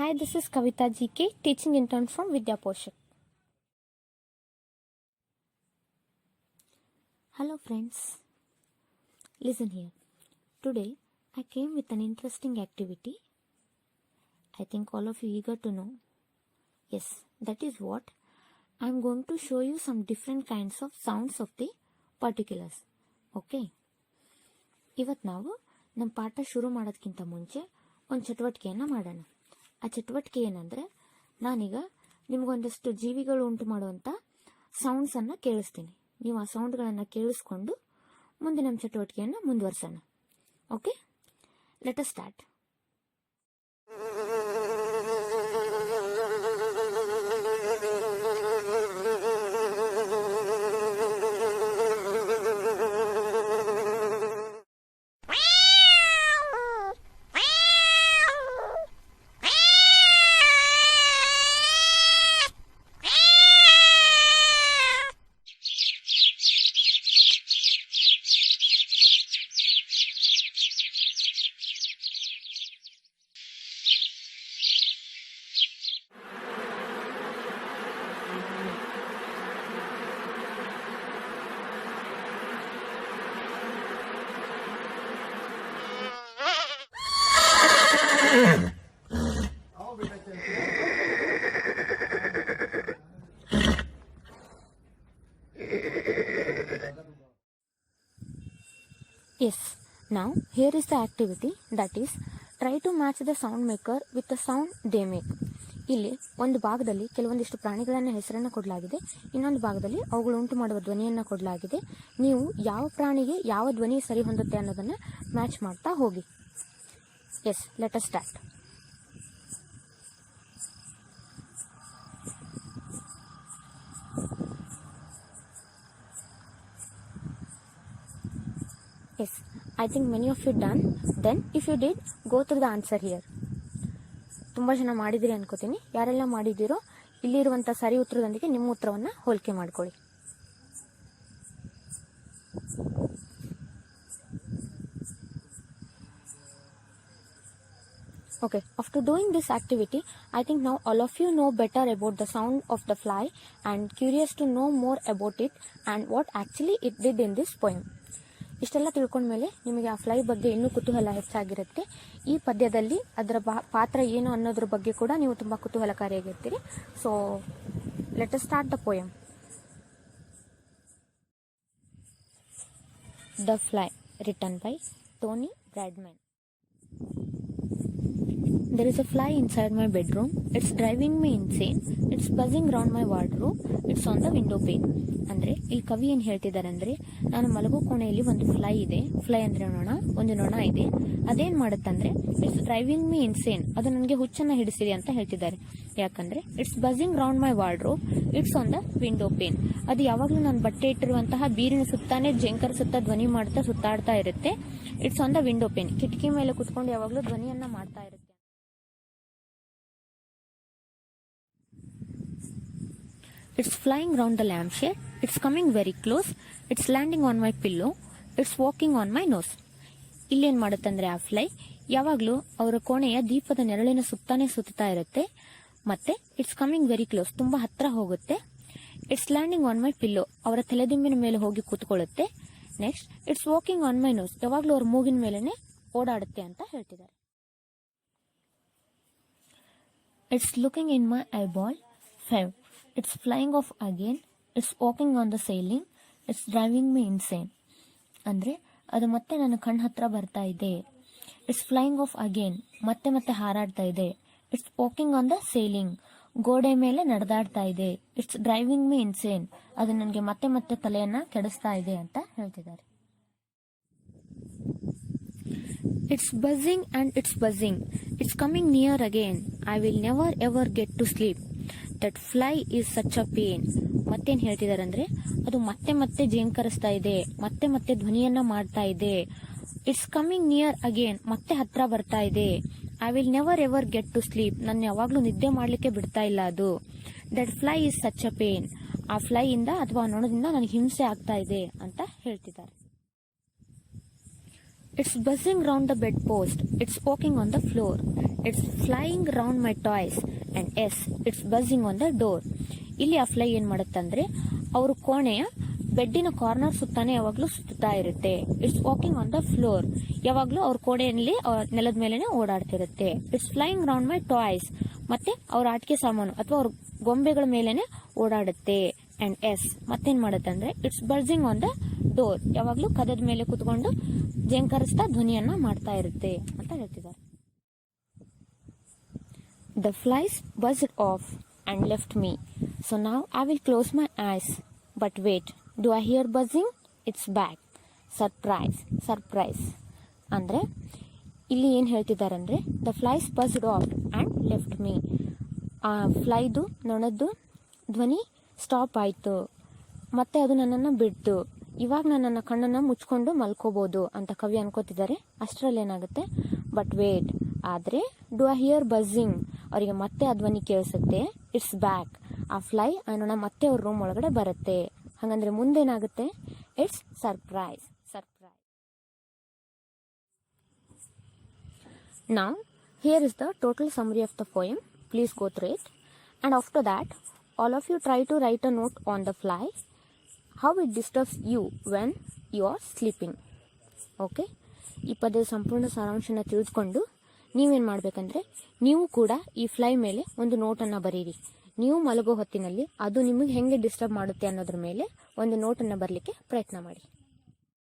Hi, this is Kavita GK, teaching intern from Vidya Poshak. Hello friends, listen here. Today I came with an interesting activity. I think all of you eager to know. Yes, that is what. I am going to show you some different kinds of sounds of the particulars. Okay? ಇವತ್ತು ನಾವು ನಮ್ಮ ಪಾಠ ಶುರು ಮಾಡೋದಕ್ಕಿಂತ ಮುಂಚೆ ಒಂದು ಚಟುವಟಿಕೆಯನ್ನು ಮಾಡೋಣ. ಆ ಚಟುವಟಿಕೆ ಏನಂದರೆ, ನಾನೀಗ ನಿಮಗೊಂದಷ್ಟು ಜೀವಿಗಳು ಉಂಟು ಮಾಡುವಂಥ ಸೌಂಡ್ಸನ್ನು ಕೇಳಿಸ್ತೀನಿ. ನೀವು ಆ ಸೌಂಡ್ಗಳನ್ನು ಕೇಳಿಸ್ಕೊಂಡು ಮುಂದೆ ನಮ್ಮ ಚಟುವಟಿಕೆಯನ್ನು ಮುಂದುವರ್ಸೋಣ. Okay, let us start. Yes, now here is the activity, that is try to match the sound maker with the sound they make. ಇಲ್ಲಿ ಒಂದು ಭಾಗದಲ್ಲಿ ಕೆಲವೊಂದಿಷ್ಟು ಪ್ರಾಣಿಗಳನ್ನ ಹೆಸರನ್ನು ಕೊಡಲಾಗಿದೆ, ಇನ್ನೊಂದು ಭಾಗದಲ್ಲಿ ಅವುಗಳು ಉಂಟು ಮಾಡುವ ಧ್ವನಿಯನ್ನು ಕೊಡಲಾಗಿದೆ. ನೀವು ಯಾವ ಪ್ರಾಣಿಗೆ ಯಾವ ಧ್ವನಿ ಸರಿ ಹೊಂದುತ್ತೆ ಅನ್ನೋದನ್ನ ಮ್ಯಾಚ್ ಮಾಡ್ತಾ ಹೋಗಿ. Yes, let us start. Yes, I think many of you done. Then if you did, go through the answer here. ತುಂಬ ಜನ ಮಾಡಿದಿರಿ ಅನ್ಕೋತೀನಿ. ಯಾರೆಲ್ಲ ಮಾಡಿದಿರೋ ಇಲ್ಲಿರುವಂಥ ಸರಿ ಉತ್ತರದೊಂದಿಗೆ ನಿಮ್ಮ ಉತ್ತರವನ್ನು ಹೋಲಿಕೆ ಮಾಡ್ಕೊಳ್ಳಿ. Okay, after doing this activity, I think now all of you know better about the sound of the fly and curious to know more about it and what actually it did in this poem. ಇಷ್ಟೆಲ್ಲ ತಿಳ್ಕೊಂಡ್ಮೇಲೆ ನಿಮಗೆ ಆ fly ಬಗ್ಗೆ ಇನ್ನೂ ಕುತೂಹಲ ಹೆಚ್ಚಾಗಿರುತ್ತೆ. ಈ ಪದ್ಯದಲ್ಲಿ ಅದರ ಪಾತ್ರ ಏನು ಅನ್ನೋದ್ರ ಬಗ್ಗೆ ಕೂಡ ನೀವು ತುಂಬ ಕುತೂಹಲಕಾರಿಯಾಗಿರ್ತೀರಿ. So let us start the poem. The fly, written by Tony Bradman. There is a fly inside my bedroom. It's driving me insane. It's buzzing round my wardrobe. It's on the window pane. ಅಂದ್ರೆ ಇಲ್ಲಿ ಕವಿ ಏನ್ ಹೇಳ್ತಿದ್ದಾರೆ ಅಂದ್ರೆ, ನಾನು ಮಲಗೋ ಕೋಣೆಯಲ್ಲಿ ಒಂದು fly ಇದೆ. ಫ್ಲೈ ಅಂದ್ರೆ ಒಂದು ನೊಣ ಇದೆ. ಅದೇನ್ ಮಾಡುತ್ತಂದ್ರೆ, ಇಟ್ಸ್ ಡ್ರೈವಿಂಗ್ ಮೀ ಇನ್ಸೇನ್, ಅದು ನನಗೆ ಹುಚ್ಚನ್ನ ಹಿಡಿಸಿದೆ ಅಂತ ಹೇಳ್ತಿದ್ದಾರೆ. ಯಾಕಂದ್ರೆ it's buzzing round my wardrobe, it's on the window pane, ಅದು ಯಾವಾಗ್ಲೂ ನಾನು ಬಟ್ಟೆ ಇಟ್ಟಿರುವಂತಹ ಬೀರಿನ ಸುತ್ತಾನೆ ಜಂಕರಿಸುತ್ತಾ ಧ್ವನಿ ಮಾಡ್ತಾ ಸುತ್ತಾಡ್ತಾ ಇರುತ್ತೆ. It's on the window pain, ಕಿಟಕಿ ಮೇಲೆ ಕುತ್ಕೊಂಡು ಯಾವಾಗ್ಲೂ ಧ್ವನಿಯನ್ನ ಮಾಡ್ತಾ ಇರುತ್ತೆ. It's flying round the lampshade. It's coming very close. It's landing on my pillow. It's walking on my nose. ಇಲ್ಲೇನ್ ಮಾಡುತ್ತಂದ್ರೆ ಆ ಫ್ಲೈ ಯಾವಾಗ್ಲೂ ಅವರ ಕೋಣೆಯ ದೀಪದ ನೆರಳಿನ ಸುತ್ತಾನೆ ಸುತ್ತಾ ಇರುತ್ತೆ. ಮತ್ತೆ ಇಟ್ಸ್ ಕಮಿಂಗ್ ವೆರಿ ಕ್ಲೋಸ್, ತುಂಬಾ ಹತ್ರ ಹೋಗುತ್ತೆ. It's landing on my pillow, ಅವರ ತಲೆದಿಂಬಿನ ಮೇಲೆ ಹೋಗಿ ಕೂತ್ಕೊಳ್ಳುತ್ತೆ. Next it's walking on my nose, ಯಾವಾಗ್ಲೂ ಅವ್ರ ಮೂಗಿನ ಮೇಲೆನೆ ಓಡಾಡುತ್ತೆ ಅಂತ ಹೇಳ್ತಿದ್ದಾರೆ. It's looking in my eyeball. 5. It's flying off again. It's walking on the ceiling. It's driving me insane. ಅಂದ್ರೆ ಅದು ಮತ್ತೆ ನನ್ನ ಕಣ್ಣು ಹತ್ರ ಬರ್ತಾ ಇದೆ. ಇಟ್ಸ್ ಫ್ಲೈಯಿಂಗ್ ಆಫ್ ಅಗೇನ್, ಮತ್ತೆ ಮತ್ತೆ ಹಾರಾಡ್ತಾ ಇದೆ. It's walking on the ceiling, ಗೋಡೆ ಮೇಲೆ ನಡೆದಾಡ್ತಾ ಇದೆ. ಇಟ್ಸ್ ಡ್ರೈವಿಂಗ್ ಮೀ ಇನ್ಸೇನ್, ಅದು ನನಗೆ ಮತ್ತೆ ಮತ್ತೆ ತಲೆಯನ್ನ ಕೆಡಿಸ್ತಾ ಇದೆ ಅಂತ ಹೇಳ್ತಿದ್ದಾರೆ. It's buzzing and it's buzzing, it's coming near again. I will never ever get to sleep. That fly is such a pain. ಮತ್ತೇನ್ ಹೇಳ್ತಿದ್ದಾರೆ ಅಂದ್ರೆ, ಅದು ಮತ್ತೆ ಮತ್ತೆ ಜೇಂಕರಿಸ್ತಾ ಇದೆ, ಮತ್ತೆ ಮತ್ತೆ ಧ್ವನಿಯನ್ನ ಮಾಡ್ತಾ ಇದೆ. ಇಟ್ಸ್ ಕಮಿಂಗ್ ನಿಯರ್ ಅಗೇನ್, ಮತ್ತೆ ಹತ್ರ ಬರ್ತಾ ಇದೆ. I will never ever get to sleep, ನನ್ನ ಯಾವಾಗ್ಲೂ ನಿದ್ದೆ ಮಾಡ್ಲಿಕ್ಕೆ ಬಿಡ್ತಾ ಇಲ್ಲ ಅದು. That fly is such a pain, ಆ ಫ್ಲೈ ಇಂದ ಅಥವಾ ನೊಣದಿಂದ ನನಗೆ ಹಿಂಸೆ ಆಗ್ತಾ ಇದೆ ಅಂತ ಹೇಳ್ತಿದ್ದಾರೆ. It's buzzing round the bedpost. It's walking on the floor. It's flying round my toys. And yes, it's buzzing on the door. ಇಲ್ಲಿ ಆ ಫ್ಲೈ ಏನ್ ಮಾಡುತ್ತಂದ್ರೆ ಅವ್ರ ಕೋಣೆಯ ಬೆಡ್ಡಿನ ಕಾರ್ನರ್ ಸುತ್ತಾನೆ ಯಾವಾಗ್ಲೂ ಸುತ್ತಾ ಇರುತ್ತೆ. It's walking on the floor. ಯಾವಾಗ್ಲೂ ಅವ್ರ ಕೋಣೆಯಲ್ಲಿ ನೆಲದ ಮೇಲೆನೆ ಓಡಾಡ್ತಿರುತ್ತೆ. It's flying round my toys. ಮತ್ತೆ ಅವ್ರ ಆಟಿಕೆ ಸಾಮಾನು ಅಥವಾ ಅವ್ರ ಗೊಂಬೆಗಳ ಮೇಲೆನೆ ಓಡಾಡುತ್ತೆ. ಅಂಡ್ ಎಸ್ ಮತ್ತೇನ್ ಮಾಡುತ್ತೆ ಅಂದ್ರೆ ಇಟ್ಸ್ ಬರ್ಜಿಂಗ್ ಆನ್ ದ ಡೋರ್. ಯಾವಾಗ್ಲೂ ಕದದ ಮೇಲೆ ಕುತ್ಕೊಂಡು ಜೇಂಕರಿಸ್ತಾ ಧ್ವನಿಯನ್ನ ಮಾಡ್ತಾ ಇರುತ್ತೆ ಅಂತ ಹೇಳ್ತಿದ್ದಾರೆ. The flies buzzed off and left me. So now I will close my eyes. But wait, do I hear buzzing? It's back. Surprise, surprise. ಅಂದ್ರೆ ಇಲ್ಲಿ ಏನ್ ಹೇಳ್ತಿದ್ದಾರೆ ಅಂದ್ರೆ the flies buzzed off and left me. ಆ ಫ್ಲೈದು ನೊಣದ್ದು ಧ್ವನಿ stop ಆಯ್ತು, ಮತ್ತೆ ಅದು ನನ್ನನ್ನು ಬಿಡ್ತು. ಇವಾಗ ನನ್ನ ಕಣ್ಣನ್ನ ಮುಚ್ಕೊಂಡು ಮಲ್ಕೋಬಹುದು ಅಂತ ಕವಿ ಅನ್ಕೋತಿದ್ದಾರೆ. ಅಷ್ಟರಲ್ಲಿ ಏನಾಗುತ್ತೆ, ಬಟ್ ವೇಟ್, ಆದ್ರೆ ಡು ಐ ಹಿಯರ್ ಬಸ್ಸಿಂಗ್, ಅವರಿಗೆ ಮತ್ತೆ ಆ ಧ್ವನಿ ಕೇಳಿಸುತ್ತೆ. ಇಟ್ಸ್ ಬ್ಯಾಕ್, ಆ ಫ್ಲೈ ಅನ್ನೋಣ ಮತ್ತೆ ಅವ್ರ ರೂಮ್ ಒಳಗಡೆ ಬರುತ್ತೆ. ಹಂಗಂದ್ರೆ ಮುಂದೇನಾಗುತ್ತೆ, it's surprise, surprise. Now, here is the total summary of the poem. Please go through it. And after that, all of you try to write a note on the fly, how it disturbs you when you are sleeping. Okay? ಈ ಪದದ ಸಂಪೂರ್ಣ ಸಾರಾಂಶನ ತಿಳಿದುಕೊಂಡು ನೀವೇನು ಮಾಡಬೇಕಂದ್ರೆ ನೀವು ಕೂಡ ಈ fly ಮೇಲೆ ಒಂದು ನೋಟನ್ನು ಬರೀರಿ. ನೀವು ಮಲಗೋ ಹೊತ್ತಿನಲ್ಲಿ ಅದು ನಿಮಗೆ ಹೆಂಗೆ ಡಿಸ್ಟರ್ಬ್ ಮಾಡುತ್ತೆ ಅನ್ನೋದ್ರ ಮೇಲೆ ಒಂದು ನೋಟನ್ನು ಬರಲಿಕ್ಕೆ ಪ್ರಯತ್ನ ಮಾಡಿ.